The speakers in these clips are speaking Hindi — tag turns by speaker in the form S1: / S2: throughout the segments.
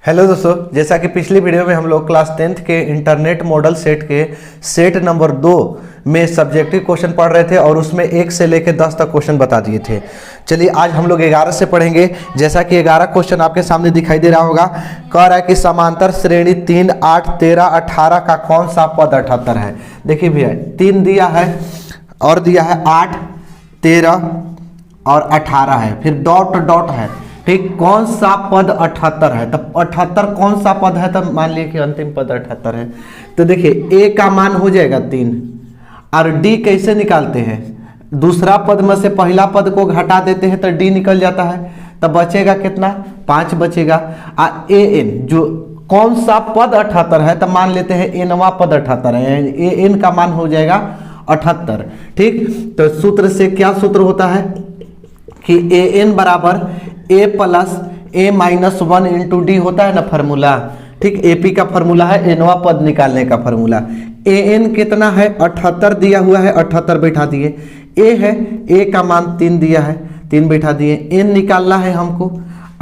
S1: हेलो दोस्तों, जैसा कि पिछली वीडियो में हम लोग क्लास 10th के इंटरनेट मॉडल सेट के सेट नंबर 2 में सब्जेक्टिव क्वेश्चन पढ़ रहे थे और उसमें 1 से लेकर 10 तक क्वेश्चन बता दिए थे। चलिए आज हम लोग 11 से पढ़ेंगे। जैसा कि 11 क्वेश्चन आपके सामने दिखाई दे रहा होगा। कह रहा है कि समांतर श्रेणी 3, 8, 13, 18 का कौन सा पद 78 है। देखिए भैया 3 दिया है और दिया है 8, 13 और 18 है, फिर डॉट डॉट है। ठीक, कौन सा पद 78 है? तब 78 कौन सा पद है? तब मान लिए कि अंतिम पद 78 है। तो देखिए ए का मान हो जाएगा 3 और डी कैसे निकालते हैं? दूसरा पद में से पहला पद को घटा देते हैं तो डी निकल जाता है। तब बचेगा कितना? 5 बचेगा। ए एन जो कौन सा पद 78 है, तब मान लेते हैं एनवा पद 78 है। ए एन का मान हो जाएगा 78। ठीक, तो सूत्र से क्या सूत्र होता है कि ए एन बराबर ए प्लस ए माइनस 1 इंटू डी होता है ना फॉर्मूला। ठीक, एपी का फॉर्मूला है एनवा पद निकालने का फॉर्मूला। ए एन कितना है? 78 दिया हुआ है, 78 बैठा दिए। ए है, ए का मान 3 दिया है, 3 बैठा दिए। एन निकालना है हमको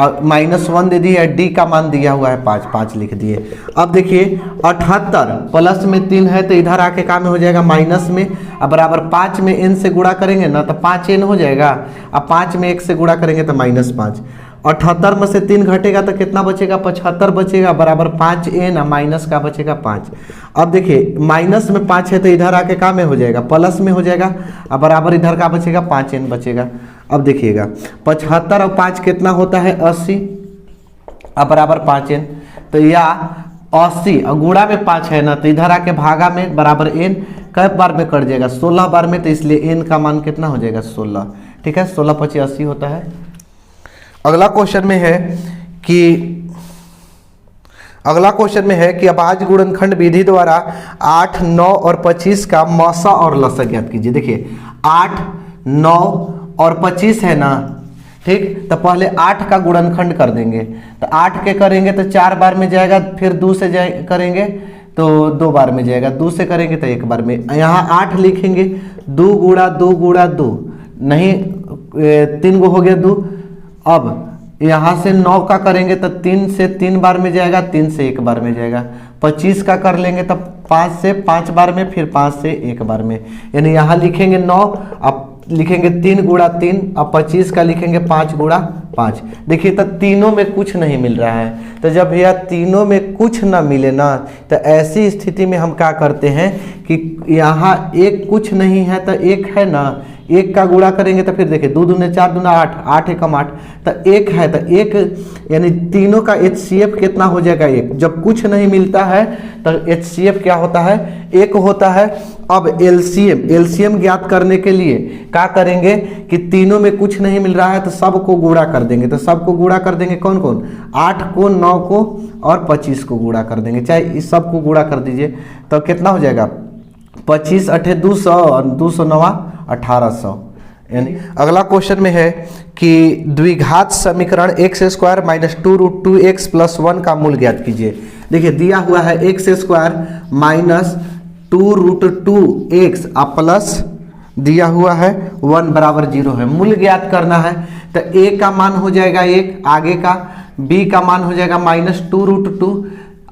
S1: और -1 दे दिया। डी का मान दिया हुआ है 5, 5 लिख दिए। अब देखिए 78 प्लस में 3 है तो इधर आके काम हो जाएगा माइनस में। अब बराबर 5 में n से गुणा करेंगे ना तो 5n हो जाएगा। अब 5 में 1 से गुणा करेंगे तो -5। 78 में से 3 घटेगा तो कितना बचेगा? 75 बचेगा। बराबर 5n माइनस का बचेगा 5। अब देखिए माइनस में 5 है तो इधर आके काम में हो जाएगा प्लस में हो जाएगा। अब बराबर इधर का बचेगा 5n बचेगा। अब देखिएगा 75 और 5 कितना होता है? 80। अब बराबर 5n, तो या 80 और गुणा में 5 है ना तो इधर आके भागा में बराबर n कई बार में कट जाएगा? 16 बार में। तो इसलिए n का मान कितना हो जाएगा? 16। ठीक है, 16 × 25 80 होता है। अगला क्वेश्चन में है कि अभाज्य गुणनखंड विधि द्वारा 8, 9 और 25 का मौसा और लसा ज्ञात कीजिए। देखिए 8, 9 और 25 है ना। ठीक, तो पहले 8 का गुणनखंड कर देंगे। तो 8 के करेंगे तो 4 बार में जाएगा, फिर 2 से करेंगे तो 2 बार में जाएगा, 2 से करेंगे तो 1 बार में। यहाँ 8 लिखेंगे 2 गुणा 2 गुणा 2 नहीं 3 गो हो गया 2। अब यहाँ से 9 का करेंगे तो 3 से 3 बार में जाएगा, 3 से 1 बार में जाएगा। 25 का कर लेंगे तब 5 से 5 बार में, फिर 5 से 1 बार में। यानी यहाँ लिखेंगे 9, अब लिखेंगे 3 गुणा 3, अब 25 का लिखेंगे 5 गुणा 5। देखिए तो तीनों में कुछ नहीं मिल रहा है। तो जब भैया तीनों में कुछ ना मिले ना तो ऐसी स्थिति में हम क्या करते हैं कि यहाँ एक कुछ नहीं है तो एक है ना, एक का गुणा करेंगे तो फिर देखिए 2 दूने 4 दूना 8, 8 एकम 8, तो एक है तो एक, यानी तीनों का HCF कितना हो जाएगा? 1। जब कुछ नहीं मिलता है तो HCF क्या होता है? 1 होता है। अब एलसीएम ज्ञात करने के लिए क्या करेंगे कि तीनों में कुछ नहीं मिल रहा है तो सबको गुणा कर देंगे। तो सबको गुणा कर देंगे कौन कौन? 8 को, 9 को और 25 को गुणा कर देंगे। चाहे इस सबको गुणा कर दीजिए तो कितना हो जाएगा? 25 8 200 और 200 9 1800। यानी अगला क्वेश्चन में है कि द्विघात समीकरण x² - 2√2x + 1 का मूल ज्ञात कीजिए। देखिए दिया हुआ है x² - 2√2x प्लस दिया हुआ है 1 बराबर 0 है। मूल ज्ञात करना है तो a का मान हो जाएगा 1 आगे का, b का मान हो जाएगा -2√2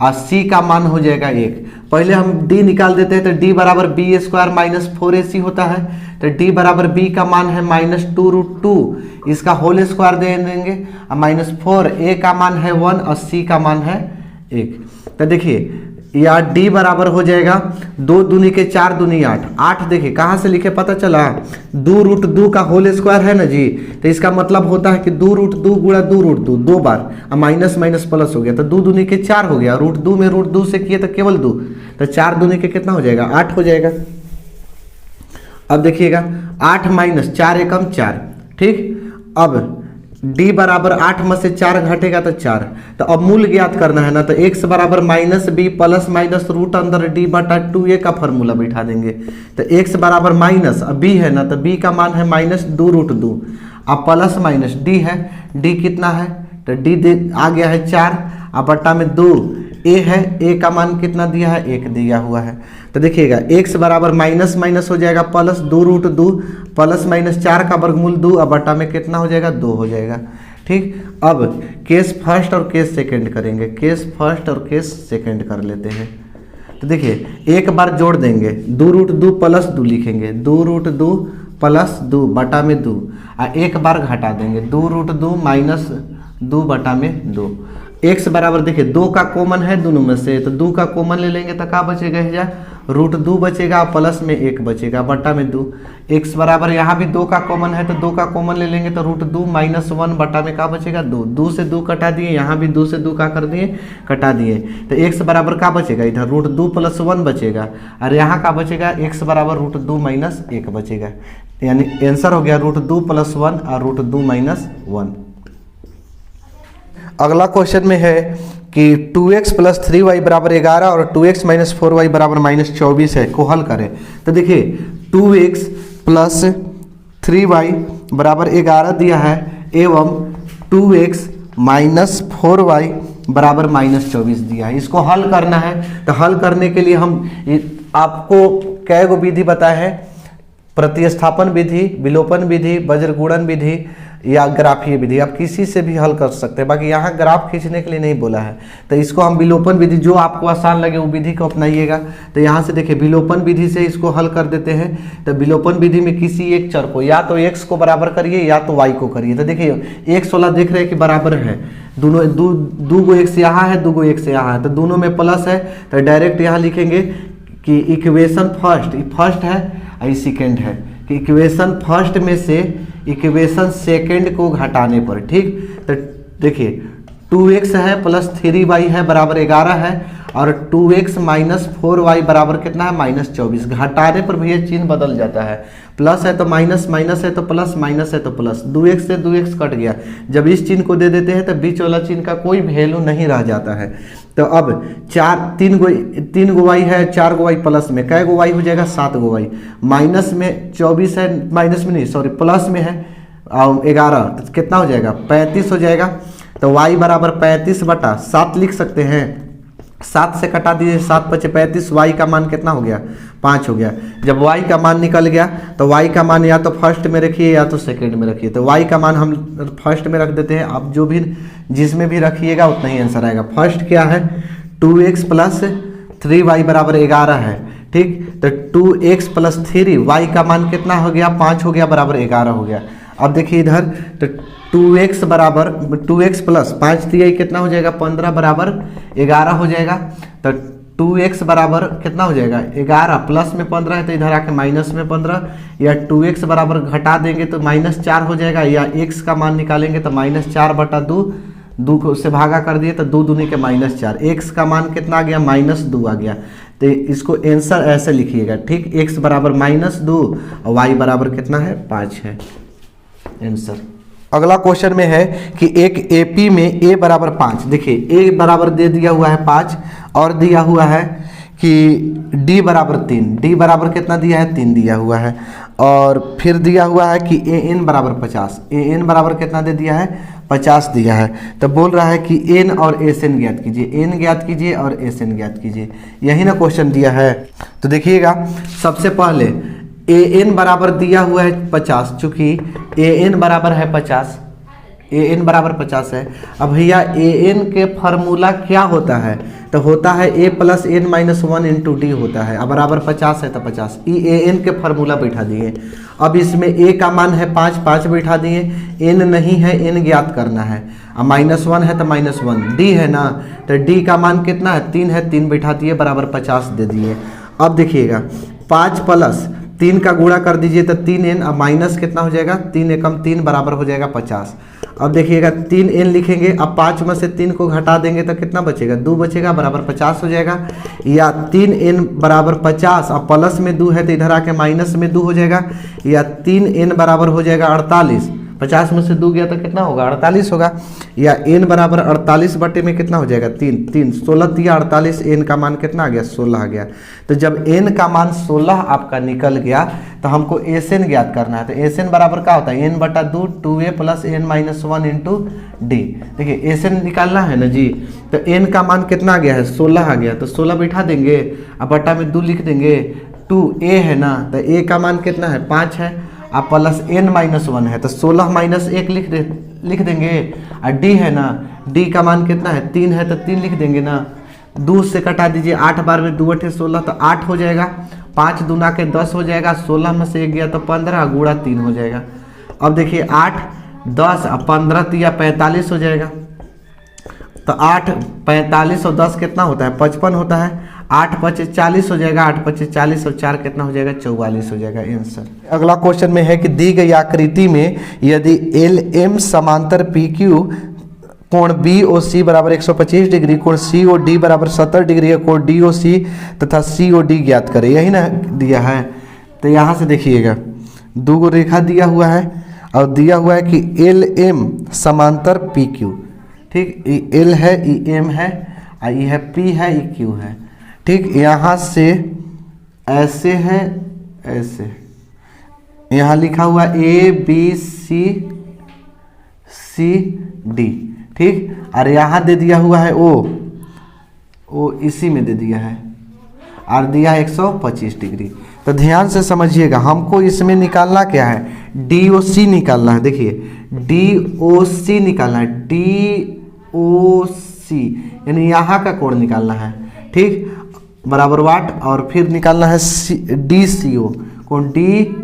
S1: और c का मान हो जाएगा 1। पहले हम d निकाल देते हैं तो d बराबर b² - 4ac होता है। तो d बराबर b का मान है -2√2, इसका होल स्क्वायर दे देंगे और -4, a का मान है 1 और c का मान है 1। तो देखिए या d बराबर हो जाएगा 2 दूनी के 4 दूनी 8। 8 देखिए कहाँ से लिखे पता चला? 2√2 का होल स्क्वायर है ना जी। तो इसका मतलब होता है कि 2√2 गुणा 2√2 2 बार, अब माइनस माइनस प्लस हो गया तो 2 दूनी के 4 हो गया। √2 में √2 से किए तो केवल 2, तो 4 दूनी के कितना हो जाएगा? 8 हो जाएगा। अब देखिएगा 8 - 4 एकम 4। ठीक, अब d बराबर 8 में से 4 घटेगा तो 4। तो अब मूल ज्ञात करना है ना तो x बराबर -b प्लस माइनस रूट अंदर d बटा 2a का फॉर्मूला बैठा देंगे। तो x बराबर माइनस, अब b है ना तो b का मान है -2√2, अब प्लस माइनस d है, d कितना है? तो d आ गया है 4 अब बट्टा में 2, a है, a का मान कितना दिया है? 1 दिया हुआ है। तो देखिएगा x बराबर माइनस माइनस हो जाएगा प्लस 2√2 प्लस -4 का वर्गमूल 2 अब बटा में कितना हो जाएगा? 2 हो जाएगा। ठीक, अब केस फर्स्ट और केस सेकंड करेंगे, केस फर्स्ट और केस सेकंड कर लेते हैं। तो देखिए एक बार जोड़ देंगे, 2√2 प्लस 2 लिखेंगे, 2√2 प्लस 2 बटा में 2, और एक बार घटा देंगे, 2√2 माइनस 2 बटा में 2। x बराबर देखिए 2 का कॉमन है दोनों में से, तो 2 का कॉमन ले लेंगे तो क्या बचेगा, जा √2 बचेगा, प्लस में 1 बचेगा बटा में 2। x बराबर यहाँ भी 2 का कॉमन है तो 2 का कॉमन ले लेंगे तो √2 माइनस 1 बटा में क्या बचेगा, 2। 2 से 2 कटा दिए, यहाँ भी 2 से 2 का कर दिए, कटा दिए, तो x बराबर क्या बचेगा, इधर √2 प्लस 1 बचेगा, और यहाँ का बचेगा x बराबर √2 माइनस 1 बचेगा। यानी आंसर हो गया √2 प्लस 1 और √2 माइनस 1। अगला क्वेश्चन में है कि 2x प्लस 3y बराबर 11 और 2x माइनस 4y बराबर माइनस 24 है, को हल करें। तो देखिए 2x प्लस 3y बराबर 11 दिया है एवं 2x माइनस 4y बराबर माइनस 24 दिया है, इसको हल करना है। तो हल करने के लिए हम आपको कै गो विधि बताए हैं, प्रतिस्थापन विधि, विलोपन विधि, वज्रगुणन विधि या ग्राफीय विधि, आप किसी से भी हल कर सकते हैं। बाकी यहाँ ग्राफ खींचने के लिए नहीं बोला है, तो इसको हम विलोपन विधि, जो आपको आसान लगे वो विधि को अपनाइएगा। तो यहाँ से देखिए विलोपन विधि से इसको हल कर देते हैं। तो विलोपन विधि में किसी एक चर को या तो x को बराबर करिए या तो y को करिए। तो देखिए x वाला देख रहे हैं कि बराबर है, दोनों दो गो x यहाँ है, 2 गो x यहाँ है, तो दोनों में प्लस है, तो डायरेक्ट यहाँ लिखेंगे कि इक्वेशन फर्स्ट है और सेकेंड है, कि इक्वेशन फर्स्ट में से इक्वेशन सेकंड को घटाने पर, ठीक। तो देखिए 2x है प्लस 3y है बराबर 11 है, और 2x माइनस 4y बराबर कितना है, माइनस 24। घटाने पर भैया चिन्ह बदल जाता है, प्लस है तो माइनस, माइनस है तो प्लस, माइनस है तो प्लस, 2x से 2x कट गया। जब इस चिन्ह को दे देते हैं तो बीच वाला चिन्ह का कोई वैल्यू नहीं रह जाता है। तो अब 3 गो y है, 4 गो y प्लस में कै गो y हो जाएगा, 7 गो y, माइनस में 24 है, माइनस में नहीं सॉरी प्लस में है 11, तो कितना हो जाएगा, 35 हो जाएगा। तो y बराबर 35 बटा 7 लिख सकते हैं, 7 से कटा दीजिए, 7 बचे 35, y का मान कितना हो गया, 5 हो गया। जब y का मान निकल गया तो y का मान या तो फर्स्ट में रखिए या तो सेकंड में रखिए। तो y का मान हम फर्स्ट में रख देते हैं, आप जो भी जिसमें भी रखिएगा उतना ही आंसर आएगा। फर्स्ट क्या है, 2x प्लस 3y बराबर 11 है, ठीक। तो 2x प्लस 3, y का मान कितना हो गया, 5 हो गया, बराबर 11 हो गया। अब देखिए इधर तो 2x बराबर 2x प्लस 5 दिया कितना हो जाएगा, 15 बराबर 11 हो जाएगा। तो 2x बराबर कितना हो जाएगा, 11 प्लस में 15 है तो इधर आके माइनस में 15, या 2x बराबर घटा देंगे तो -4 हो जाएगा, या x का मान निकालेंगे तो -4 बटा 2 को उससे भागा कर दिए तो 2 दूनी के -4, x का मान कितना आ गया, -2 आ गया। तो इसको आंसर ऐसे लिखिएगा, ठीक। x बराबर -2 और y बराबर कितना है, 5 है आंसर। अगला क्वेश्चन में है कि एक AP में a बराबर 5, देखिए a बराबर दे दिया हुआ है 5 और दिया हुआ है कि d बराबर 3, d बराबर कितना दिया है, 3 दिया हुआ है, और फिर दिया हुआ है कि an बराबर 50, an बराबर कितना दे दिया है, 50 दिया है। तो बोल रहा है कि n और sn ज्ञात कीजिए, n ज्ञात कीजिए और sn ज्ञात कीजिए, यही ना क्वेश्चन दिया है। तो देखिएगा सबसे पहले an बराबर दिया हुआ है 50, चूँकि an बराबर है 50, an बराबर 50 है। अब भैया an के फार्मूला क्या होता है, तो होता है a plus n minus 1 into D होता है। अब बराबर 50 है तो 50, an के फार्मूला बैठा दिए। अब इसमें a का मान है 5 बैठा दिए, n नहीं है, n ज्ञात करना है। अब -1 है तो -1, d है ना, तो d का मान कितना है, 3 है, 3 बैठा दिए, बराबर 50 दे दिए। अब देखिएगा 5 प्लस 3 का गुणा कर दीजिए तो 3n, अब माइनस कितना हो जाएगा, 3 एकम 3 बराबर हो जाएगा 50। अब देखिएगा 3n लिखेंगे, अब 5 में से 3 को घटा देंगे तो कितना बचेगा, 2 बचेगा, बराबर 50 हो जाएगा। या 3n बराबर 50, अब प्लस में 2 है तो इधर आके माइनस में 2 हो जाएगा, या 3n बराबर हो जाएगा 48, 50 में से 2 गया तो कितना होगा, 48 होगा। या n बराबर 48 बटे में कितना हो जाएगा, 3 16 दिया 48, n का मान कितना आ गया, 16 आ गया। तो जब n का मान 16 आपका निकल गया तो हमको sn ज्ञात करना है। तो sn बराबर क्या होता है, n बटा 2 2a plus n minus 1 into D. देखिए sn निकालना है ना जी, तो n का मान कितना आ गया है, 16 आ गया, तो 16 बैठा देंगे, अब बटा में 2 लिख देंगे, 2a है ना, तो a का मान कितना है, 5 है, अब प्लस n-1 है तो 16 माइनस 1 लिख देंगे। और d है ना, d का मान कितना है 3 है तो 3 लिख देंगे ना। 2 से कटा दीजिए, 8 बार में 2 8 16 तो 8 हो जाएगा। 5 दूना के 10 हो जाएगा, 16 में से 1 गया तो 15 गुणा 3 हो जाएगा। अब देखिए 8 10 और 15 तिया 45 हो जाएगा। तो 8 45 और 10 कितना होता है 55 होता है। 8 5 40 हो जाएगा, 8 5 40 और 4 कितना हो जाएगा 44 हो जाएगा आंसर। अगला क्वेश्चन में है कि दी गई आकृति में यदि एल एम समांतर पी क्यू कोण बी ओ सी बराबर 125 डिग्री, कोण सी ओ डी बराबर 70 डिग्री है, कोण डी ओ सी तथा सी ओ डी ज्ञात करें, यही ना दिया है। तो यहाँ से देखिएगा 2 गो रेखा दिया हुआ है और दिया हुआ है कि एल एम समांतर पी क्यू, ठीक, ये एल है, ये एम है, और ये है पी है, ये क्यू है, ठीक। यहाँ से ऐसे है, ऐसे यहाँ लिखा हुआ A B C C D, ठीक। और यहाँ दे दिया हुआ है ओ इसी में दे दिया है और दिया है 125 डिग्री। तो ध्यान से समझिएगा, हमको इसमें निकालना क्या है, डी ओ सी निकालना है। देखिए डी ओ सी निकालना है, डी ओ सी यानी यहाँ का कोण निकालना है, ठीक, बराबर वाट। और फिर निकालना है डी सी ओ, कोण डी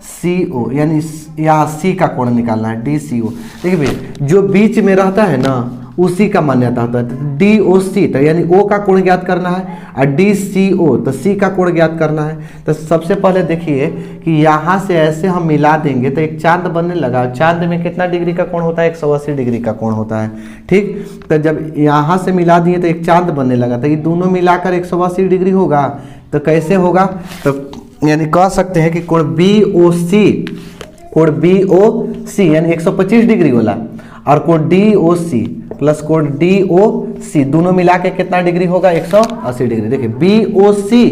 S1: सी ओ यानी यहाँ सी का कोण निकालना है, डी सी ओ। देखिए भाई जो बीच में रहता है ना उसी का मान्यता होता है। डी ओ सी तो यानी ओ का कोण ज्ञात करना है और डी सी ओ तो सी का कोण ज्ञात करना है। तो सबसे पहले देखिए कि यहाँ से ऐसे हम मिला देंगे तो एक चांद बनने लगा। चांद में कितना डिग्री का कोण होता है 180 डिग्री का कोण होता है, ठीक। तो जब यहाँ से मिला दिए तो एक चांद बनने लगा, तो ये दोनों मिलाकर 180 डिग्री होगा। तो कैसे होगा, तो यानी कह सकते हैं कि कोण बी ओ सी यानी 125 डिग्री वाला और कोण डी ओ सी प्लस कोण डी ओ सी दोनों मिला के कितना डिग्री होगा 180 डिग्री। देखिए बी ओ सी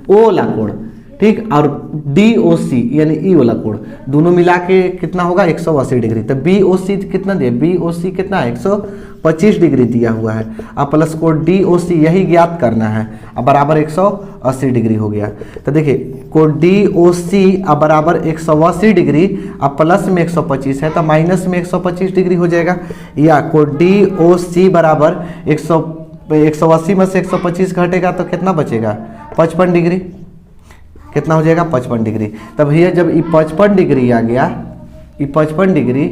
S1: ओ वाला कोण, ठीक, और डी ओ सी यानी ई वाला कोण दोनों मिला के कितना होगा 180 डिग्री। तो बी ओ सी कितना दिया, बी ओ सी कितना है 125 डिग्री दिया हुआ है। अब प्लस कोण डी ओ सी यही ज्ञात करना है, अब बराबर 180 डिग्री हो गया। तो देखिए कोण डी ओ सी अब बराबर 180 डिग्री, अब प्लस में 125 है तो माइनस में 125 डिग्री हो जाएगा। या कोण डी ओ सी बराबर 180 में से 125 घटेगा तो कितना बचेगा 55 डिग्री, कितना हो जाएगा 55 डिग्री। तब भैया जब ये 55 डिग्री आ गया, ये 55 डिग्री,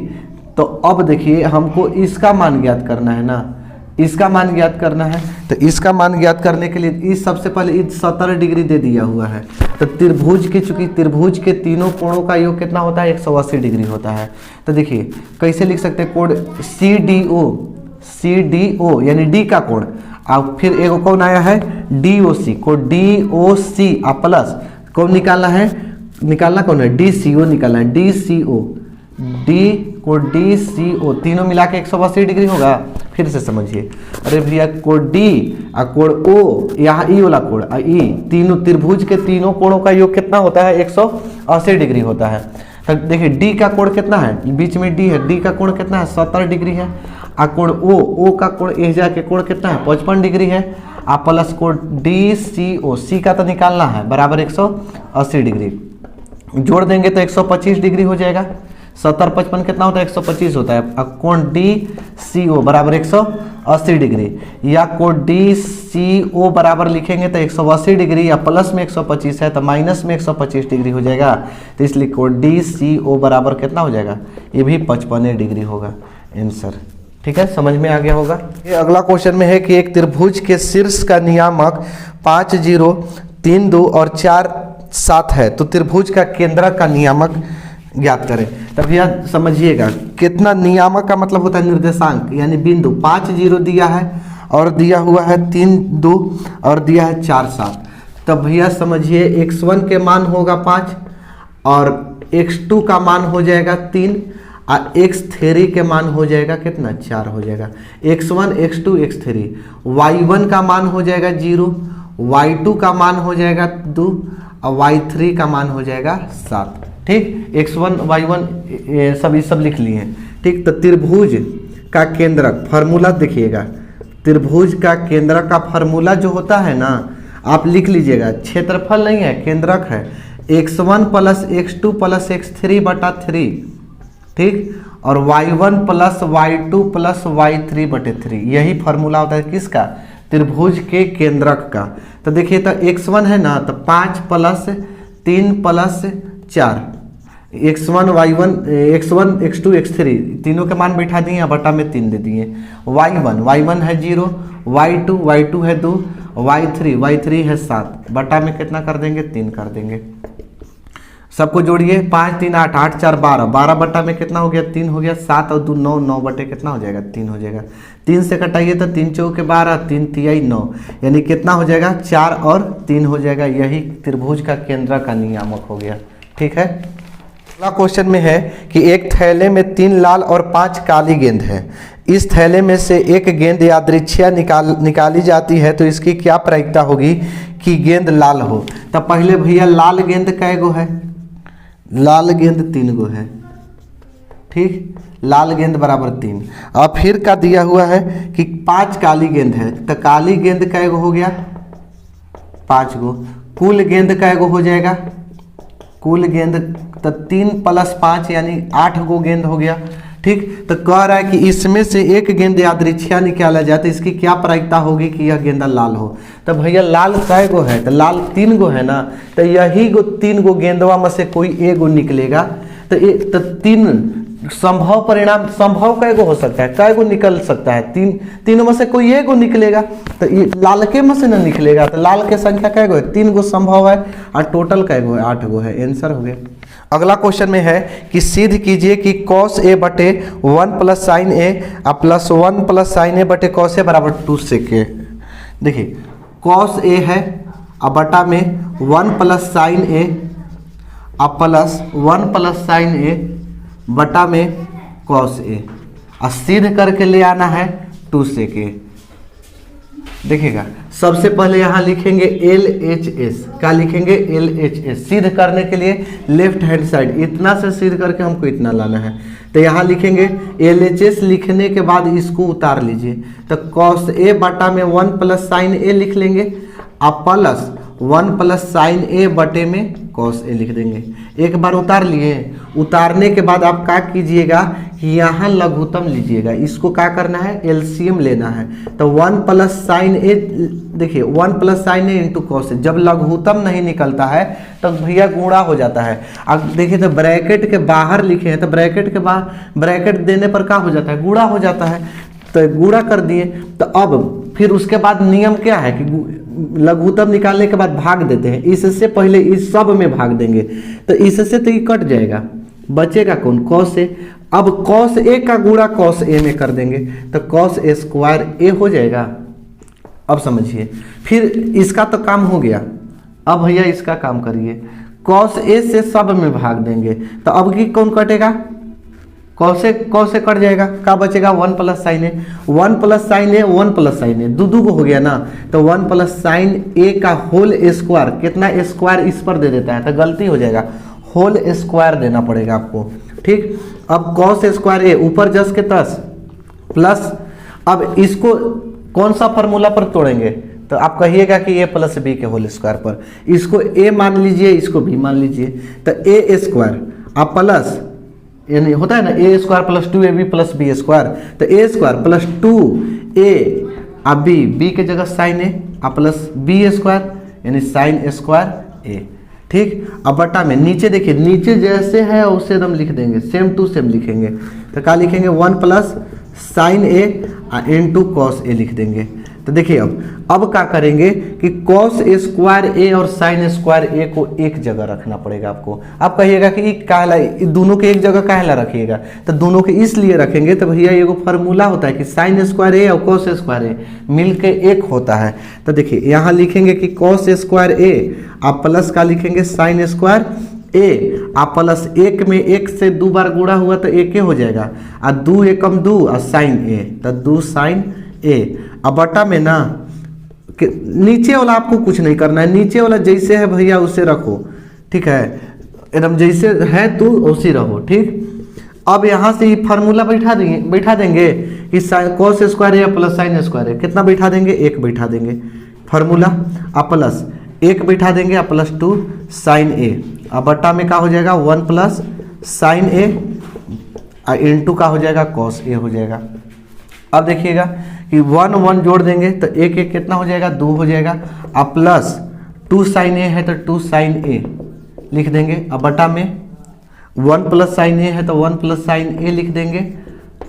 S1: तो अब देखिए हमको इसका मान ज्ञात करना है ना, इसका मान ज्ञात करना है। तो इसका मान ज्ञात करने के लिए इस सबसे पहले इस 70 डिग्री दे दिया हुआ है। तो त्रिभुज की, चूंकि त्रिभुज के तीनों कोणों का योग कितना होता है 180 डिग्री होता है। तो देखिए कैसे लिख सकते हैं, कोण सी डी ओ यानी डी का कोण, अब फिर एक कौन आया है डी ओ सी, कोण डी ओ सी प्लस कौन निकालना कौन है डी सी ओ निकालना है, डी सी ओ डी कोण डी सी ओ तीनों मिला के 180 डिग्री होगा। फिर से समझिए, अरे भैया कोण डी और कोण ओ, यहाँ ई वाला कोण और ई, तीनों त्रिभुज के तीनों कोणों का योग कितना होता है 180 डिग्री होता है। तो देखिए डी का कोण कितना है, बीच में डी है, डी का कोण कितना है 70 डिग्री है। और कोण ओ का कोण एजा के कोण कितना है 55 डिग्री है। आप प्लस कोण डी सी ओ, सी का तो निकालना है बराबर 180 डिग्री, जोड़ देंगे तो 125 डिग्री हो जाएगा। 70 55 कितना होता है 125 होता है। अब कोण डी सी ओ बराबर 180 डिग्री, या कोण डी सी ओ बराबर लिखेंगे तो 180 डिग्री या प्लस में 125 है तो माइनस में 125 डिग्री हो जाएगा। तो इसलिए कोण डी सी ओ बराबर कितना हो जाएगा, ये भी 55 डिग्री होगा आंसर। ठीक है, समझ में आ गया होगा। ये अगला क्वेश्चन में है कि एक त्रिभुज के शीर्ष का नियामक 5 0 3 2 और 4 7 है, तो त्रिभुज का केंद्रक का नियामक ज्ञात करें। तब यह समझिएगा, कितना नियामक का मतलब होता है निर्देशांक यानी बिंदु। 5 0 दिया है और दिया हुआ है 3 2 और दिया है 4 7। तब भैया समझिए x1 के मान होगा 5 और x2 का मान हो जाएगा 3 और x3 के मान हो जाएगा कितना 4 हो जाएगा। x1 x2 x3, y1 का मान हो जाएगा 0, y2 का मान हो जाएगा 2 और y3 का मान हो जाएगा 7। ठीक, x1 y1 सब लिख लिए हैं। ठीक, तो त्रिभुज का केंद्रक फार्मूला देखिएगा, त्रिभुज का केंद्रक का फार्मूला जो होता है ना, आप लिख लीजिएगा, क्षेत्रफल नहीं है केंद्रक है, x1 plus x2 plus x3 बटा 3, ठीक, और y1 plus y2 plus y3 बटे 3। यही फार्मूला होता है किसका, त्रिभुज के केंद्रक का। तो देखिए तो x1 है ना, तो 5 plus 3 plus 4, x1 x1 x2 x3 तीनों के मान बैठा दिए, बटा में 3 दे दिए। y1 है 0, y2 है 2, y3 है 7, बटा में कितना कर देंगे, 3 कर देंगे। सबको जोड़िए, 5 3 8 8 4 12, 12 बटा में कितना हो गया, 3 हो गया। 7 और 2 9, 9 बटे कितना हो जाएगा, 3 हो जाएगा। 3 से कटाइए तो 3 चौके 12, 3 तिहाई 9, यानी कितना हो जाएगा, 4 और 3 हो जाएगा। यही त्रिभुज का केंद्र का नियामक हो गया। ठीक है। अगला क्वेश्चन में है कि एक थैले में 3 लाल और 5 काली गेंद है। इस थैले में से एक गेंद यादृच्छिया निकाली जाती है, तो इसकी क्या प्रायिकता होगी कि गेंद लाल हो। तो पहले भैया लाल गेंद कै गो है, लाल गेंद 3 गो है, ठीक, लाल गेंद बराबर 3। अब फिर का दिया हुआ है कि 5 काली गेंद है, तो काली गेंद कै गो हो गया, 5 गो। कुल गेंद कै गो हो जाएगा, कुल गेंद तो 3 प्लस 5 यानी 8 गो गेंद हो गया। ठीक, तो कह रहा है कि इसमें से एक गेंद यादृच्छिया निकाला जाए, तो इसकी क्या प्रायिकता होगी कि यह गेंदा लाल हो। तो भैया लाल कै गो है, तो लाल 3 गो है ना, तो यही 3 गो गेंदवा में से कोई एगो निकलेगा। तो 3 संभव परिणाम, संभव कै गो हो सकता है, कै गो निकल सकता है, तीनों में से कोई एगो निकलेगा। तो ये लाल के में से ना निकलेगा, तो लाल के संख्या कै गो है, 3 गो संभव है, और टोटल कै गो है, 8 गो है। आंसर हो गया। अगला क्वेश्चन में है कि सिद्ध कीजिए कि cos a बटे 1 plus sign A plus 1 plus sign ए बटे cos a बराबर 2 sec a। देखिए cos a है, अब बटा में 1 plus sign A plus 1 plus sign ए बटा में cos a, और सिद्ध करके ले आना है 2 sec a। देखिएगा सबसे पहले यहाँ लिखेंगे LHS, क्या लिखेंगे LHS। सिद्ध करने के लिए लेफ्ट हैंड साइड इतना से सिद्ध करके हमको इतना लाना है, तो यहाँ लिखेंगे LHS। लिखने के बाद इसको उतार लीजिए, तो cos a बटा में 1 प्लस साइन ए लिख लेंगे, आप प्लस 1 प्लस साइन ए बटे में cos a लिख देंगे। एक बार उतार लिए, उतारने के बाद आप क्या कीजिएगा कि यहाँ लघुत्तम लीजिएगा, इसको क्या करना है, एलसीएम लेना है। तो 1 प्लस साइन ए, देखिए 1 plus sign A into cos a, जब लघुत्तम नहीं निकलता है तो भैया गुणा हो जाता है। अब देखिए तो ब्रैकेट के बाहर लिखे हैं, तो ब्रैकेट के बाहर ब्रैकेट देने पर क्या हो जाता है, गुणा हो जाता है, तो गुणा कर दिए। तो अब फिर उसके बाद नियम क्या है कि लघुत्तम निकालने के बाद भाग देते हैं, इससे पहले इस सब में भाग देंगे, तो इससे तो ये कट जाएगा, बचेगा कौन, cos a। अब cos a का गुणा cos a में कर देंगे, तो cos a स्क्वायर a हो जाएगा। अब समझिए, फिर इसका तो काम हो गया, अब भैया इसका काम करिए, cos a से सब में भाग देंगे, तो अब की कौन कटेगा, cos a कट जाएगा, क्या बचेगा, 1 प्लस साइन ए, 1 प्लस साइन ए 1 प्लस साइन ए, दो को हो गया ना, तो 1 प्लस साइन ए का होल स्क्वायर, कितना स्क्वायर इस पर दे देता है, तो गलती हो जाएगा, होल स्क्वायर देना पड़ेगा आपको। ठीक, अब cos स्क्वायर ए ऊपर जस के तस प्लस, अब इसको कौन सा फॉर्मूला पर तोड़ेंगे, तो आप कहिएगा कि a प्लस बी के होल स्क्वायर पर, इसको a मान लीजिए, इसको b मान लीजिए, तो a स्क्वायर अब प्लस, यानी होता है ना a square plus 2ab plus B square, तो a स्क्वायर प्लस 2a अब b के जगह sine A plus B square यानी साइन स्क्वायर ए। ठीक, अब बटा में नीचे देखिए, नीचे जैसे है उसे एकदम लिख देंगे, सेम टू सेम लिखेंगे, तो क्या लिखेंगे, 1 plus sign A into cos A लिख देंगे। तो देखिए अब क्या करेंगे कि cos स्क्वायर ए और साइन स्क्वायर ए को एक जगह रखना पड़ेगा आपको। आप कहिएगा कि काहला दोनों के एक जगह काहला रखिएगा, तो दोनों के इसलिए रखेंगे, तो भैया एगो फार्मूला होता है कि साइन स्क्वायर ए और cos स्क्वायर ए मिल के एक होता है। तो देखिए यहाँ लिखेंगे कि cos स्क्वायर ए आप प्लस का लिखेंगे साइन स्क्वायर ए, आप प्लस 1 में 1 से 2 बार गुणा हुआ तो 1 हो जाएगा, और 2 एकम 2 और साइन ए, तो 2 साइन ए। अब बटा में ना नीचे वाला आपको कुछ नहीं करना है, नीचे वाला जैसे है भैया उसे रखो, ठीक है, एकदम जैसे है तो उसी रहो। ठीक, अब यहाँ से ये फार्मूला बैठा देंगे कि cos स्क्वायर ए प्लस साइन स्क्वायर ए, कितना बैठा देंगे, 1 बैठा देंगे फार्मूला, अब प्लस 1 बैठा देंगे, अब प्लस 2 साइन ए, अब बट्टा में क्या हो जाएगा 1 प्लस साइन ए इंटू का हो जाएगा कॉस ए हो जाएगा। अब देखिएगा कि 1 1 जोड़ देंगे तो एक एक कितना हो जाएगा 2 हो जाएगा। अब प्लस 2 साइन ए है तो 2 साइन ए लिख देंगे। अब बटा में 1 प्लस साइन ए है तो 1 प्लस साइन ए लिख देंगे।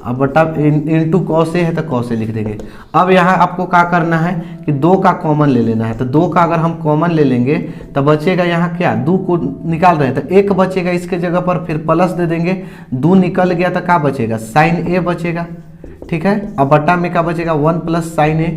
S1: अब बटा इंटू कॉस ए है तो कॉस ए लिख देंगे। अब यहाँ आपको क्या करना है कि 2 का कॉमन ले लेना है। तो 2 का अगर हम कॉमन ले लेंगे तो बचेगा यहाँ क्या 2 को निकाल रहे हैं तो 1 बचेगा, इसके जगह पर फिर प्लस दे देंगे। 2 निकल गया तो क्या बचेगा साइन ए बचेगा। ठीक है, अब बटा में क्या बचेगा 1 प्लस साइन ए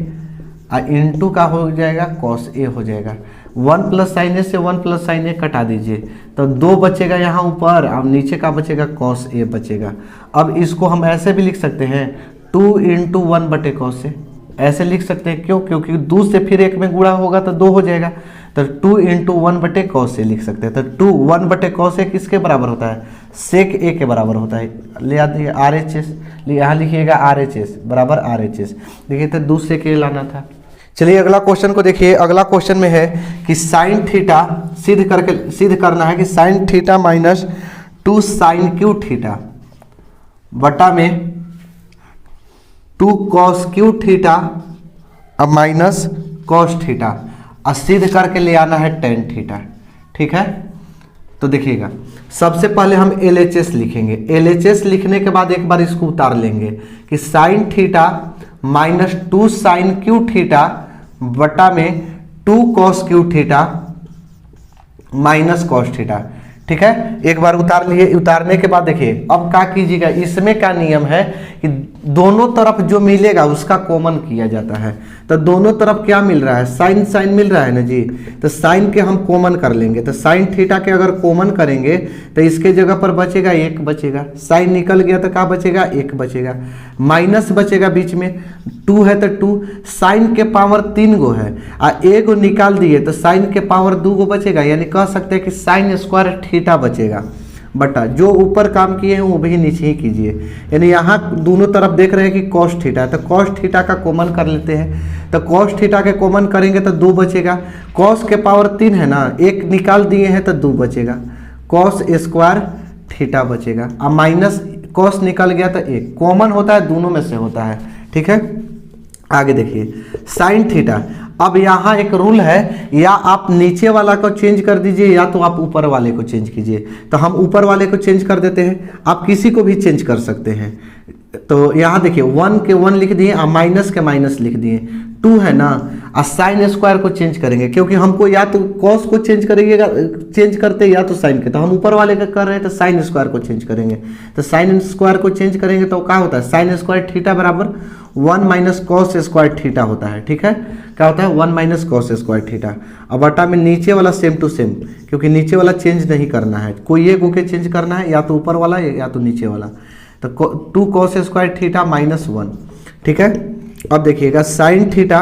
S1: इंटू का हो जाएगा कॉस ए हो जाएगा। 1 प्लस साइन ए से 1 प्लस साइन ए कटा दीजिए तो 2 बचेगा यहाँ ऊपर, अब नीचे का बचेगा कॉस ए बचेगा। अब इसको हम ऐसे भी लिख सकते हैं 2 इंटू 1 बटे कॉस ए, ऐसे लिख सकते हैं। क्यों? क्योंकि 2 से फिर 1 में गुणा होगा तो 2 हो जाएगा। तो 2 इंटू 1 बटे कॉस ए लिख सकते हैं। तो 2 1 बटे कॉस ए किसके बराबर होता है सेक ए के बराबर होता है। ले आते आर एच एस, यहाँ लिखिएगा आर एच एस बराबर आर एच एस। देखिए तो 2 सेक ए लाना था। चलिए अगला क्वेश्चन को देखिए। अगला क्वेश्चन में है कि साइन थीटा सिद्ध करना है कि sine theta minus 2 sine cube theta बटा में 2 कॉस क्यू थीटा अब माइनस कॉस थीटा और सिद्ध करके ले आना है टेन थीटा। ठीक है, तो देखिएगा सबसे पहले हम LHS लिखेंगे। LHS लिखने के बाद एक बार इसको उतार लेंगे कि sine theta minus 2 sine cube theta बटा में 2 cos cube theta minus cos theta. ठीक है, एक बार उतार लिए। उतारने के बाद देखिए अब क्या कीजिएगा, इसमें क्या नियम है कि दोनों तरफ जो मिलेगा उसका कॉमन किया जाता है। तो दोनों तरफ क्या मिल रहा है साइन साइन मिल रहा है ना जी, तो साइन के हम कॉमन कर लेंगे। तो साइन थीटा के अगर कॉमन करेंगे तो इसके जगह पर बचेगा 1 बचेगा। साइन निकल गया तो क्या बचेगा 1 बचेगा। माइनस बचेगा बीच में 2 है तो 2 साइन के पावर 3 गो है और 1 गो निकाल दिए तो साइन के पावर 2 गो बचेगा। यानी कह सकते हैं कि साइन स्क्वायर थीटा बचेगा बटा जो ऊपर काम किए हैं वो भी नीचे ही कीजिए। यानी यहाँ दोनों तरफ देख रहे हैं कि कॉस थीटा है तो कॉस थीटा का कॉमन कर लेते हैं। तो कॉस थीटा के कॉमन करेंगे तो 2 बचेगा। कॉस के पावर 3 है ना, 1 निकाल दिए हैं तो 2 बचेगा। कॉस स्क्वायर थीटा बचेगा। अब माइनस कॉस निकल गया तो 1 कॉमन होता है, दोनों में से होता है। ठीक है, आगे देखिए साइन थीटा। अब यहाँ एक रूल है, या आप नीचे वाला को चेंज कर दीजिए या तो आप ऊपर वाले को चेंज कीजिए। तो हम ऊपर वाले को चेंज कर देते हैं, आप किसी को भी चेंज कर सकते हैं। तो यहाँ देखिए 1 के 1 लिख दिए और माइनस के माइनस लिख दिए। 2 है ना, और साइन स्क्वायर को चेंज करेंगे क्योंकि हमको या तो कॉस को चेंज करेंगे चेंज करते या तो साइन के। तो हम ऊपर वाले का कर रहे हैं तो साइन स्क्वायर को चेंज करेंगे। तो साइन स्क्वायर को चेंज करेंगे तो क्या होता है साइन स्क्वायर थीटा बराबर 1 माइनस कॉस स्क्वायर थीटा होता है। ठीक है, क्या होता है 1 माइनस कॉस स्क्वायर थीटा। अब बटा में नीचे वाला सेम टू सेम, क्योंकि नीचे वाला चेंज नहीं करना है, कोई एक होके चेंज करना है, या तो ऊपर वाला या तो नीचे वाला। तो 2 कॉस स्क्वायर थीटा माइनस 1। ठीक है, अब देखिएगा साइन थीटा।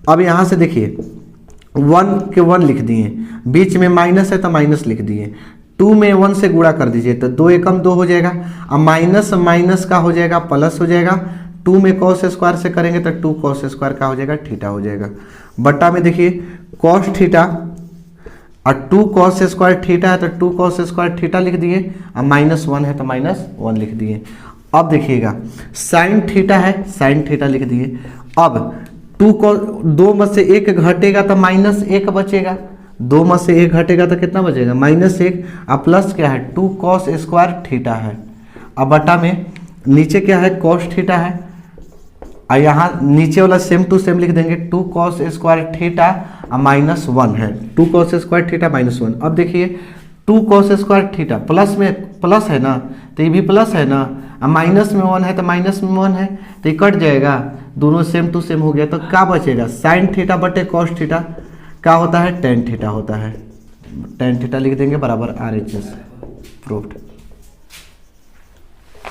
S1: अब यहाँ से देखिए 1 के 1 लिख दिए, बीच में माइनस है तो माइनस लिख दिए। 2 में 1 से गुणा कर दीजिए तो 2 एकम 2 हो जाएगा। अब माइनस माइनस का हो जाएगा प्लस हो जाएगा। 2 में कॉस स्क्वायर से करेंगे तो 2 कॉस स्क्वायर का हो जाएगा थीटा हो जाएगा। बट्टा में देखिए कॉस थीटा और 2 कॉस स्क्वायर थीटा है तो 2 कॉस स्क्वायर थीटा लिख दिए, और माइनस 1 है तो माइनस 1 लिख दिए। अब देखिएगा साइन थीटा है, साइन थीटा लिख दिए। अब 2 में से 1 घटेगा तो माइनस 1 बचेगा। 2 में से 1 घटेगा तो कितना बचेगा माइनस 1। अब प्लस क्या है 2 कॉस स्क्वायर थीटा है। अब बटा में नीचे क्या है कॉस थीटा है, और यहाँ नीचे वाला सेम टू सेम लिख देंगे 2 कॉस स्क्वायर थीटा और माइनस 1 है। 2 कॉस स्क्वायर थीटा माइनस 1। अब देखिए 2 कॉस स्क्वायर थीटा प्लस में प्लस है ना, तो ये भी प्लस है ना, और माइनस में 1 है तो माइनस में 1 है, तो ये कट जाएगा, दोनों सेम टू सेम हो गया। तो क्या बचेगा साइन थीटा बटे कॉस थीटा क्या होता है टेन थीटा होता है। टेन थीटा लिख देंगे बराबर RHS प्रूव्ड।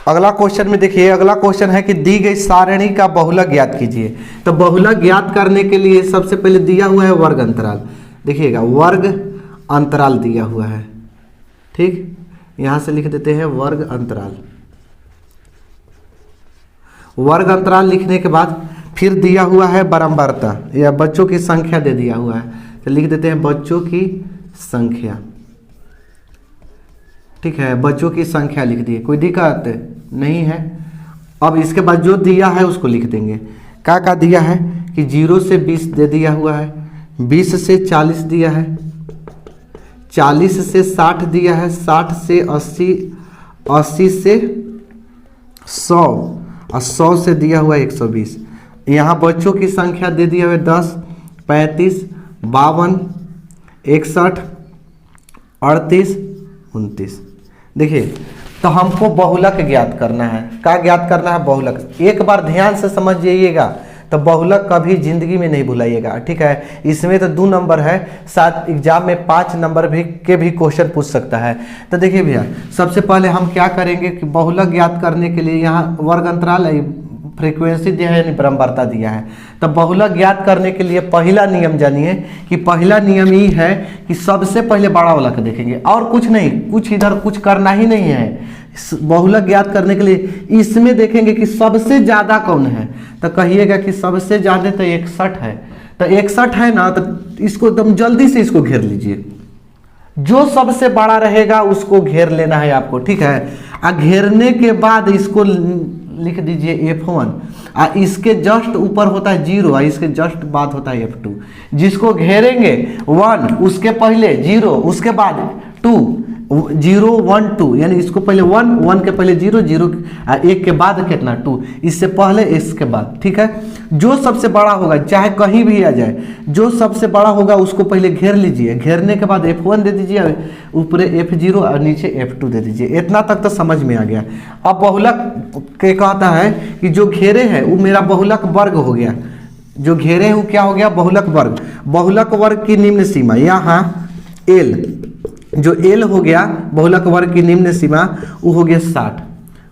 S1: अगला क्वेश्चन में देखिए, अगला क्वेश्चन है कि दी गई सारणी का बहुलक ज्ञात कीजिए। तो बहुलक ज्ञात करने के लिए सबसे पहले दिया हुआ है वर्ग अंतराल। देखिएगा वर्ग अंतराल दिया हुआ है, ठीक, यहां से लिख देते हैं वर्ग अंतराल। वर्ग अंतराल लिखने के बाद फिर दिया हुआ है बारंबारता या बच्चों की संख्या दे दिया हुआ है, तो लिख देते हैं बच्चों की संख्या। ठीक है, बच्चों की संख्या लिख दिए, कोई दिक्कत नहीं है। अब इसके बाद जो दिया है उसको लिख देंगे। क्या दिया है कि 0 से 20 दे दिया हुआ है, 20 से 40 दिया है, 40 से 60 दिया है, 60 से 80, 80 से 100 और 100 से दिया हुआ है 120। यहाँ बच्चों की संख्या दे दिया हुआ है 10, 35, 52, 61, 38, 29। देखिए, तो हमको बहुलक ज्ञात करना है। क्या ज्ञात करना है? बहुलक। एक बार ध्यान से समझ जाइएगा, तो बहुलक कभी जिंदगी में नहीं भुलाइएगा, ठीक है। इसमें तो 2 नंबर है, साथ एग्जाम में 5 नंबर के भी क्वेश्चन पूछ सकता है। तो देखिए भैया, सबसे पहले हम क्या करेंगे कि बहुलक ज्ञात करने के लिए यहाँ वर्ग अंतराल फ्रीक्वेंसी दिया है, यानी बारंबारता दिया है। तो बहुलक ज्ञात करने के लिए पहला नियम जानिए कि पहला नियम ये है कि सबसे पहले बड़ा वाला का देखेंगे, और कुछ नहीं, कुछ इधर कुछ करना ही नहीं है। बहुलक ज्ञात करने के लिए इसमें देखेंगे कि सबसे ज्यादा कौन है, तो कहिएगा कि सबसे ज्यादा तो 61 है। तो 61 है ना, तो इसको एकदम जल्दी से इसको घेर लीजिए। जो सबसे बड़ा रहेगा उसको घेर लेना है आपको, ठीक है। घेरने के बाद इसको लिख दीजिए F1, इसके जस्ट ऊपर होता है 0, इसके जस्ट बाद होता है F2। जिसको घेरेंगे 1, उसके पहले 0, उसके बाद 2, 0, 1, 2, यानी इसको पहले 1, 1 के पहले 0, 0 1 के बाद कितना 2, इससे पहले इसके बाद, ठीक है। जो सबसे बड़ा होगा चाहे कहीं भी आ जाए, जो सबसे बड़ा होगा उसको पहले घेर लीजिए। घेरने के बाद F1 दे दीजिए, ऊपर F0 और नीचे F2 दे दीजिए। इतना तक तो समझ में आ गया। अब बहुलक के कहता है कि जो घेरे है वो मेरा बहुलक वर्ग हो गया। जो घेरे है वो क्या हो गया? बहुलक वर्ग। बहुलक वर्ग की निम्न सीमा यहाँ L, जो L हो गया बहुलक वर्ग की निम्न सीमा, वो हो गया 60।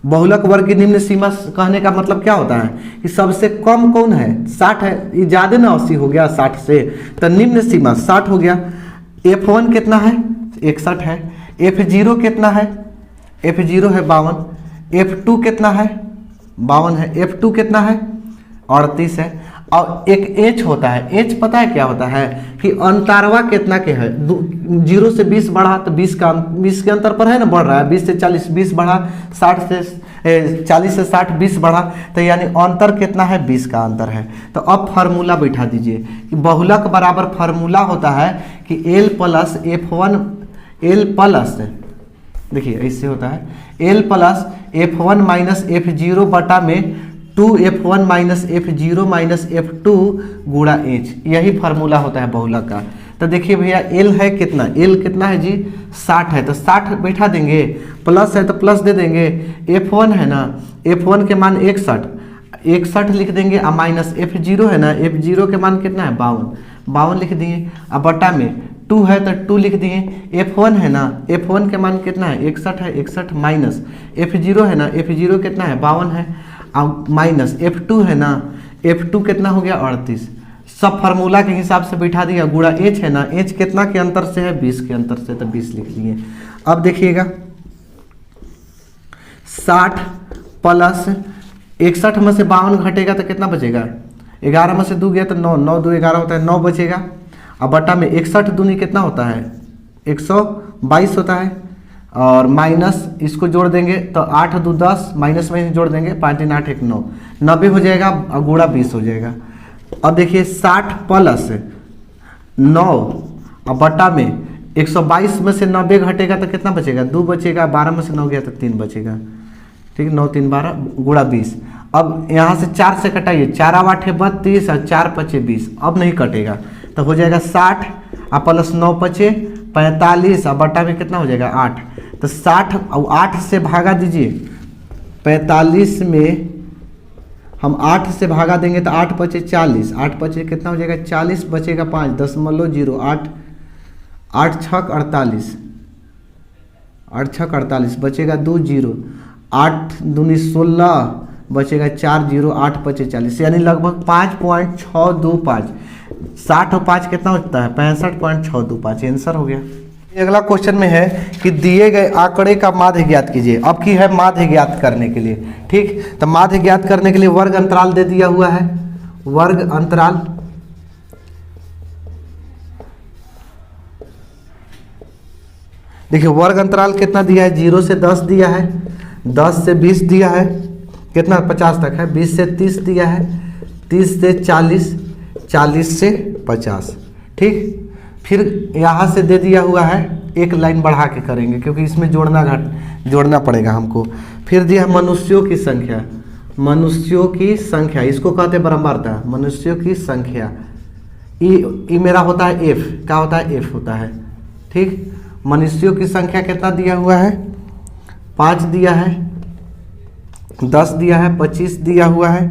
S1: बहुलक वर्ग की निम्न सीमा कहने का मतलब क्या होता है कि सबसे कम कौन है? 60 है। ये ज्यादा ना 80 हो गया 60 से, तो निम्न सीमा 60 हो गया। F1 कितना है? 61 है। F0 कितना है? F0 है 52। F2 कितना है? 52 है। F2 कितना है? 38 है। और एक H होता है। H पता है क्या होता है कि अंतरवा कितना के है? 0 से 20 बढ़ा तो 20 के अंतर पर है ना, बढ़ रहा है। 20 से 40 20 बढ़ा, 40 से 60 20 बढ़ा, तो यानी अंतर कितना है? 20 का अंतर है। तो अब फार्मूला बैठा दीजिए कि बहुलक बराबर फार्मूला होता है कि L plus F1, L plus, देखिए ऐसे होता है, L plus F1 minus F0 बटा में 2F1 minus F0 minus F2 गुणा H। यही फार्मूला होता है बहुलक का। तो देखिए भैया, L है कितना? L कितना है जी? 60 है। तो 60 बैठा देंगे, प्लस है तो प्लस दे देंगे। F1 है ना, F1 के मान 61 लिख देंगे, और माइनस F0 है ना, F0 के मान कितना है? 52 लिख दिए। अब बटा में 2 है तो 2 लिख दिए। F1 है ना, F1 के मान कितना है? 61 है। 61 माइनस F0 है ना, F0 कितना है? 52 है। अब माइनस F2 है ना, F2 कितना हो गया? 38। सब फार्मूला के हिसाब से बैठा दिया। गुणा H है ना, H कितना के अंतर से है? 20 के अंतर से, तो 20 लिख लिए। अब देखिएगा, 60 प्लस 61 में से 52 घटेगा तो कितना बचेगा? 11 में से 2 गया तो 9, 9 2 11 होता है, 9 बचेगा। अब बटा में 61 दूनी कितना होता है? 122 होता है। और माइनस इसको जोड़ देंगे तो 8 2 10, माइनस में जोड़ देंगे 5 3 8 1 9, 90 हो जाएगा, और गुणा 20 हो जाएगा। अब देखिए 60 प्लस 9 और बटा में 122 में से 90 घटेगा तो कितना बचेगा? 2 बचेगा। 12 में से 9 गया तो 3 बचेगा, ठीक। 9 3 12 गुणा 20। अब यहाँ से 4 से कटाइए, 4 8 32 और 4 5 20। अब नहीं कटेगा तो हो जाएगा 60 और प्लस 9 5 45, और बटा में कितना हो जाएगा? 8। तो 60 और 8 से भागा दीजिए। 45 में हम 8 से भागा देंगे तो 8 5 40, 8 5 कितना हो जाएगा? 40 बचेगा 5, 0.0 8 8 6 48, 8 6 48 बचेगा 2 0, 8 दूनी 16 बचेगा 4 0, 8 5 40, यानी लगभग 5.625। 60 और 5 कितना होता है? 65.625। आंसर हो गया। अगला क्वेश्चन में है कि दिए गए आंकड़े का माध्य ज्ञात कीजिए। अब की है माध्य ज्ञात करने के लिए, ठीक। तो माध्य ज्ञात करने के लिए वर्ग अंतराल दे दिया हुआ है। वर्ग अंतराल देखिए वर्ग अंतराल कितना दिया है, 0 से 10 दिया है, 10 से 20 दिया है, कितना 50 तक है, 20 से 30 दिया है, 30 से 40, 40 से 50। ठीक, फिर यहाँ से दे दिया हुआ है, एक लाइन बढ़ा के करेंगे क्योंकि इसमें जोड़ना पड़ेगा हमको। फिर दिया है मनुष्यों की संख्या, मनुष्यों की संख्या, इसको कहते हैं बारंबारता, मनुष्यों की संख्या। ई मेरा होता है एफ, क्या होता है, एफ होता है। ठीक, मनुष्यों की संख्या कितना दिया हुआ है, 5 दिया है, 10 दिया है, 25 दिया हुआ है,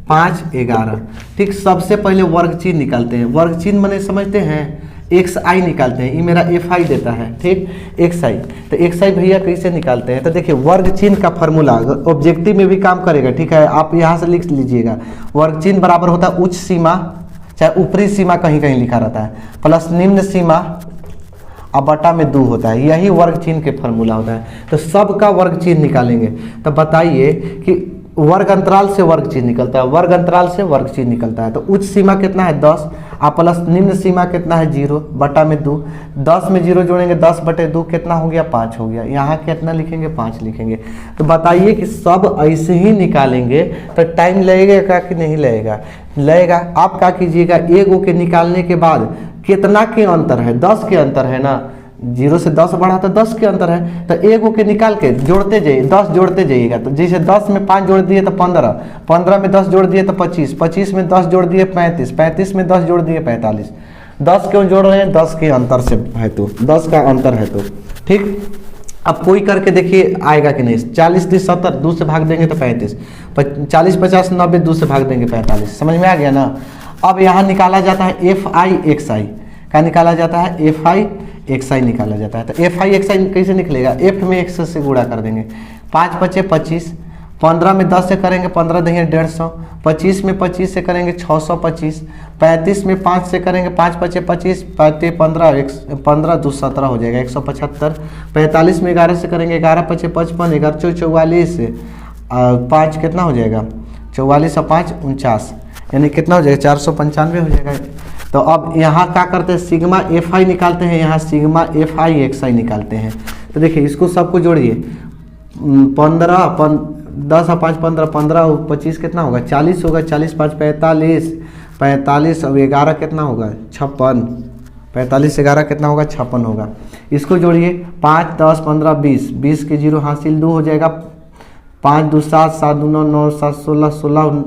S1: 5, 11। ठीक, सबसे पहले वर्ग चिन्ह निकालते हैं। वर्ग चिन्ह माने समझते हैं, एक्स आई निकालते हैं। ये मेरा एफ आई देता है। ठीक, एक्स आई, तो एक्स आई भैया कैसे निकालते हैं, तो देखिए वर्ग चिन्ह का फॉर्मूला ऑब्जेक्टिव में भी काम करेगा। ठीक है, आप यहाँ से लिख लीजिएगा, वर्ग चिन्ह बराबर होता है उच्च सीमा, चाहे ऊपरी सीमा कहीं कहीं लिखा रहता है, प्लस निम्न सीमा और बटा में 2 होता है। यही वर्ग चिन्ह के फॉर्मूला होता है। तो सबका वर्ग चिन्ह निकालेंगे। तो बताइए कि वर्ग अंतराल से वर्ग चिन्ह निकलता है, वर्ग अंतराल से वर्ग चिन्ह निकलता है। तो उच्च सीमा कितना है 10 और प्लस निम्न सीमा कितना है 0 बटा में 2। 10 में 0 जोड़ेंगे, 10 बटे 2 कितना हो गया, 5 हो गया। यहाँ कितना लिखेंगे, 5 लिखेंगे। तो बताइए कि सब ऐसे ही निकालेंगे तो टाइम लगेगा कि नहीं लगेगा, लगेगा। आप क्या कीजिएगा, एगो के निकालने के बाद कितना के अंतर है, 10 के अंतर है ना, 0 से 10 बढ़ा तो 10 के अंतर है। तो एगो के निकाल के जोड़ते जाइए, 10 जोड़ते जाइएगा। तो जैसे 10 में 5 जोड़ दिए तो 15, 15 में 10 जोड़ दिए तो 25, 25 में 10 जोड़ दिए 35, 35 में 10 जोड़ दिए 45। 10 क्यों जोड़ रहे हैं, 10 के अंतर से है, तो 10 का अंतर है। तो ठीक, अब कोई करके देखिए आएगा कि नहीं। 40 30 70, 2 से भाग देंगे तो 35, 40 50 90, 2 से भाग देंगे 45। समझ में आ गया ना। अब यहाँ निकाला जाता है एफ आई एक्स आई, क्या निकाला जाता है, एफ आई एक्स आई निकाला जाता है। तो एफ आई एक्स आई कैसे निकलेगा, एफ में 100 से गुणा कर देंगे, 5 बचे 25, 15 में 10 से करेंगे 15 देंगे 150, 25 में 25 से करेंगे 625, 35 में 5 से करेंगे 5 बचे 25, 15 2 17 हो जाएगा 175, 45 में 11 से करेंगे 11 बचे 55, 11 4 44, 5 कितना हो जाएगा 44 और 5 49, यानी कितना हो जाएगा 495 हो जाएगा। तो अब यहाँ क्या करते हैं, सिग्मा एफ आई निकालते हैं, यहाँ सिग्मा एफ आई एक्स आई निकालते हैं। तो देखिए इसको सबको जोड़िए, 10 और 5 15, 15 और 25 कितना होगा 40 होगा, 40 5 45, 45 और 11 कितना होगा 56, 45 11 कितना होगा 56 होगा। इसको जोड़िए 5 10 15 20, 20 के 0 हासिल 2 हो जाएगा, 5 2 7, 7 2 9, 9 7 16, 16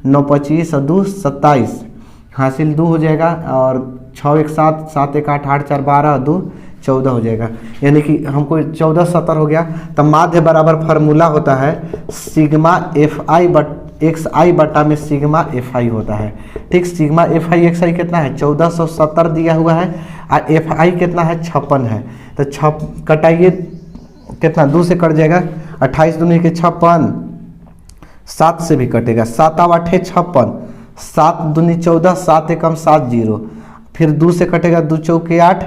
S1: 9 25 और 2 27 हासिल 2 हो जाएगा, और 6 1 7, 7 1 8, 8 4 12 और 2 14 हो जाएगा, यानी कि हमको 14 70 हो गया। तब माध्य बराबर फार्मूला होता है सिग्मा एफ आई एक्स आई बटा में सिग्मा एफ आई होता है। ठीक, सिग्मा एफ आई एक्स आई कितना है 1470 दिया हुआ है, और एफ आई कितना है 56 है। तो कटाइए कितना, 2 से कट जाएगा, 28 दूनी के 56, 7 से भी कटेगा, 7 और 8 56, 7 दूनी 14, 7 एकम 7 0, फिर 2 से कटेगा 2 चौके 8,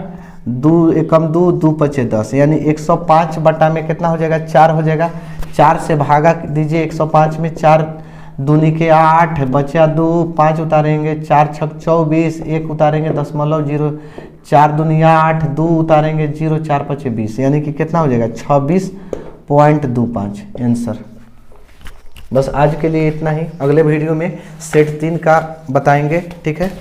S1: 2 एकम 2, 2 पचे 10, यानी 105 बटा में कितना हो जाएगा 4 हो जाएगा। 4 से भागा दीजिए 105 में, 4 दूनी के 8 बचा 2, 5 उतारेंगे, 4 छक 24, 1 उतारेंगे 0.0, 4 दुनिया 8, 2 उतारेंगे 0, 4 पचे 20, यानी कि कितना हो जाएगा 26.25 आंसर। बस आज के लिए इतना ही, अगले वीडियो में सेट 3 का बताएंगे। ठीक है।